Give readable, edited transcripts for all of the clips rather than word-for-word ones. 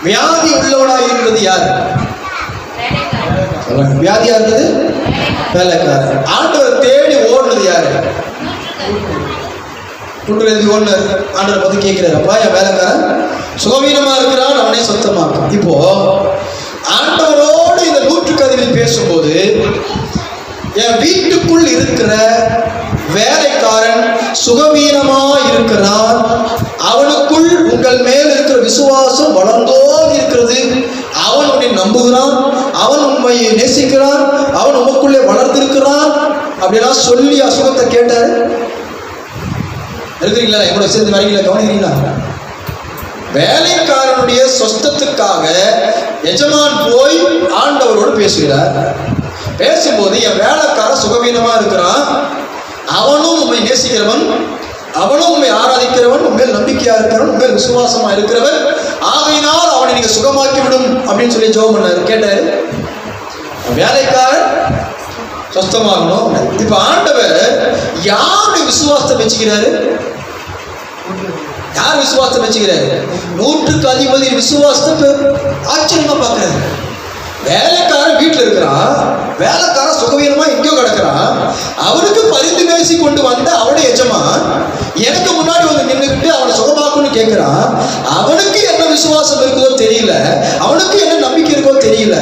வியாதி உள்ளவனாய் இருந்தது யார்? வியாதியா இருந்தது வேலைக்காரன். ஆண்டவர் தேடி ஓடுனது யாரு? ஆண்டவர் பார்த்து கேட்கிறாரப்பா, என் வேலைக்காரன் சுகவீனமா இருக்கிறான், அவனே சுத்தமாக்கும். இப்போ ஆண்டவரோடு இந்த 100க்கு அதிபதி பேசும்போது, என் வீட்டுக்குள் இருக்கிற வேலைக்காரன் சுகவீனமா இருக்கிறான், அவனுக்குள் உங்கள் மேல் இருக்கிற விசுவாசம் வளர்ந்தோ இருக்கிறது, அவன் உன்னை நம்புகிறான், அவன் உண்மை நேசிக்கிறான், அவன் உமக்குள்ளே வளர்ந்திருக்கிறான் அப்படிலாம் சொல்லி அசுகத்தை கேட்டாரு. இருக்கிறீங்களா? என்னோட சேர்ந்து வரீங்களா? கவனிக்கிறீங்களா? வேலைக்காரனுடைய சொஸ்தத்துக்காக எஜமான் போய் ஆண்டவரோடு பேசுகிறார். பேசும்போது என் வேலைக்காரன் சுகவீனமா இருக்கிறான், அவனும் உண்மை நேசிக்கிறவன், அவனும் உண்மை ஆராதிக்கிறவன், உண்மையில் நம்பிக்கையா இருக்கிறவன், உண்மையில் விசுவாசமா இருக்கிறவன், ஆகையினால் அவனை நீங்க சுகமாக்கி விடும் அப்படின்னு சொல்லி ஜெபம் பண்ணாரு. கேட்டாரு, வேலைக்காரன் சொஸ்தமாகணும். இப்ப ஆண்டவர் யாருடைய விசுவாசத்தை வச்சுக்கிறாரு? யார் விசுவாசத்தை வச்சுக்கிறாரு? 100க்கு அதிபதி விசுவாசத்தை ஆச்சரியமா பார்க்கிறாரு. வேலைக்காரன் வீட்டில் இருக்கிறான், வேலைக்காரன் சுகவீனமா எங்கேயோ கிடக்கிறான், அவனுக்கு பரிந்து பேசி கொண்டு வந்த அவனுடைய எஜமான் எனக்கு முன்னாடி வந்து நின்றுக்கிட்டு அவனை சுகமாக்குன்னு கேட்கிறான். அவனுக்கு என்ன விசுவாசம் இருக்குதோ தெரியல, அவனுக்கு என்ன நம்பிக்கை இருக்கோ தெரியல,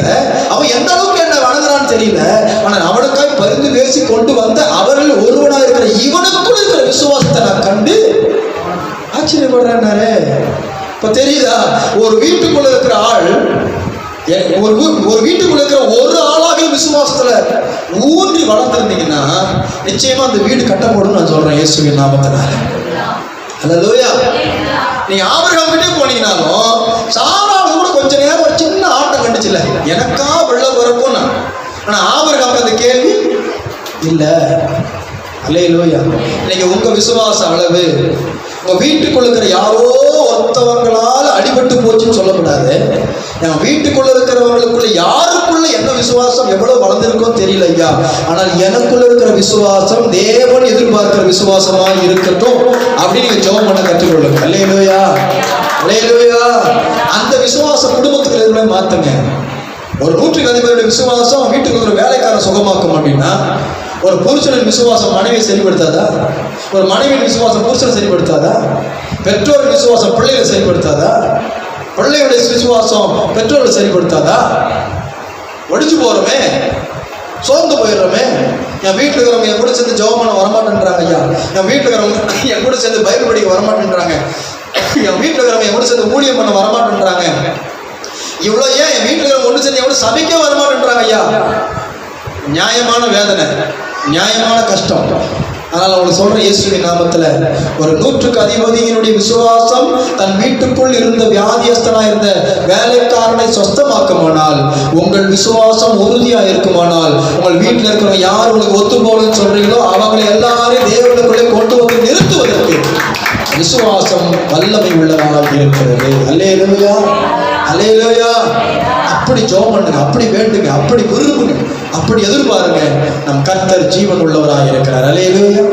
அவன் எந்த அளவுக்கு என்ன வணங்குறான்னு தெரியல. ஆனால் அவனுக்காய் பரிந்து பேசி கொண்டு வந்த அவர்கள் ஒருவனா இருக்கிற இவனுக்குள்ள இருக்கிற விசுவாசத்தை நான் கண்டு ஆச்சரியப்படுறாரு. இப்ப தெரியுதா? ஒரு வீட்டுக்குள்ள இருக்கிற ஆள், ஒரு வீட்டுக்குள்ள இருக்கிற ஒரு ஆளாக விசுவாசத்துல ஊன்றி வளர்ந்துருந்தீங்கன்னா நிச்சயமா அந்த வீடு கட்டப்படும். நான் சொல்றேன் இயேசுவின் நாமத்தினால. அல்லேலூயா. நீங்க ஆபிரகாம் கிட்டே போனீங்கன்னாலும் சாராள் கூட கொஞ்ச நேரம் ஒரு சின்ன ஆட்டம் கண்டுச்சுல, எனக்கா வெள்ளம் பிறக்கும். ஆனா ஆபிரகாம் அந்த கேள்வி இல்ல. அல்லேலூயா. இன்னைக்கு உங்க விசுவாச அளவு உங்க வீட்டுக்குள்ள இருக்கிற யாரோ ஒருத்தவங்களால அடிபட்டு போச்சுன்னு சொல்லக்கூடாது. என் வீட்டுக்குள்ள இருக்கிறவங்களுக்குள்ள யாருக்குள்ள என்ன விசுவாசம் எவ்வளவு வளர்ந்திருக்கோம் தெரியல ஐயா, ஆனால் எனக்குள்ள இருக்கிற விசுவாசம் தேவன் எதிர்பார்க்கிற விசுவாசமா இருக்கட்டும் அப்படின்னு நீங்க ஜெபம் பண்ண கற்றுக்கொள்ளுங்க. அல்லேலூயா, அல்லேலூயா. அந்த விசுவாசம் குடும்பத்துக்கு எதுவுமே மாத்துங்க. ஒரு 100க்கு அதிபதியுடைய விசுவாசம் வீட்டுக்கு ஒரு வேலைக்காரன் சுகமாக்கும் அப்படின்னா, ஒரு புருஷனின் விசுவாசம் மனைவியை சரிப்படுத்தாதா? ஒரு மனைவியின் விசுவாசம் புருஷனை சரிப்படுத்தாதா? பெற்றோரின் விசுவாசம் பிள்ளைகளை சரிப்படுத்தாதா? பிள்ளையுடைய விசுவாசம் பெற்றோர்களை சரிப்படுத்தாதா? ஒடிச்சு போறோமே, சோர்ந்து போயிடுறோமே. என் வீட்டில் இருக்கிறவங்க என் கூட சேர்ந்து ஜெபம் பண்ண வரமாட்டேன்றாங்க ஐயா, என் வீட்டில் இருக்கிறவங்க என் கூட சேர்ந்து பைபிள் படிக்க வரமாட்டேன்றாங்க, என் வீட்டில் இருக்கிறவங்க என் கூட சேர்ந்து ஊழியம் பண்ண வரமாட்டேன்றாங்க, இவ்வளோ ஏன் என் வீட்டில் இருக்கிறவங்க ஒன்று சேர்ந்து என் கூட சமைக்க வரமாட்டேன்றாங்க ஐயா. நியாயமான வேதனை, நியாயமான கஷ்டம். அதனால் அவங்களுக்கு சொல்ற இயேசுவின் நாமத்துல, ஒரு 100க்கு அதிபதியினுடைய விசுவாசம் தன் வீட்டுக்குள் இருந்த வியாதியஸ்தனா இருந்த வேலைக்காரனை சொஸ்தமாக்குமானால், உங்கள் விசுவாசம் உறுதியா இருக்குமானால், உங்கள் வீட்டில் இருக்கிறவங்க யார் உங்களுக்கு ஒத்து போகணும்னு சொல்றீங்களோ அவங்களை எல்லாரையும் தேவனுக்குள்ளே கொண்டு வந்து நிறுத்துவதற்கு விசுவாசம் வல்லமை உள்ளதாக இருக்கிறது. அல்லேலூயா, அல்லேலூயா. அப்படி ஜெபம் பண்ணுங்க, அப்படி வேண்டுங்க, அப்படி விரும்புங்க, அப்படி எதிர்பாருங்க. நம் கர்த்தர் ஜீவன் உள்ளவராக இருக்கிறார். அல்லேலூயா.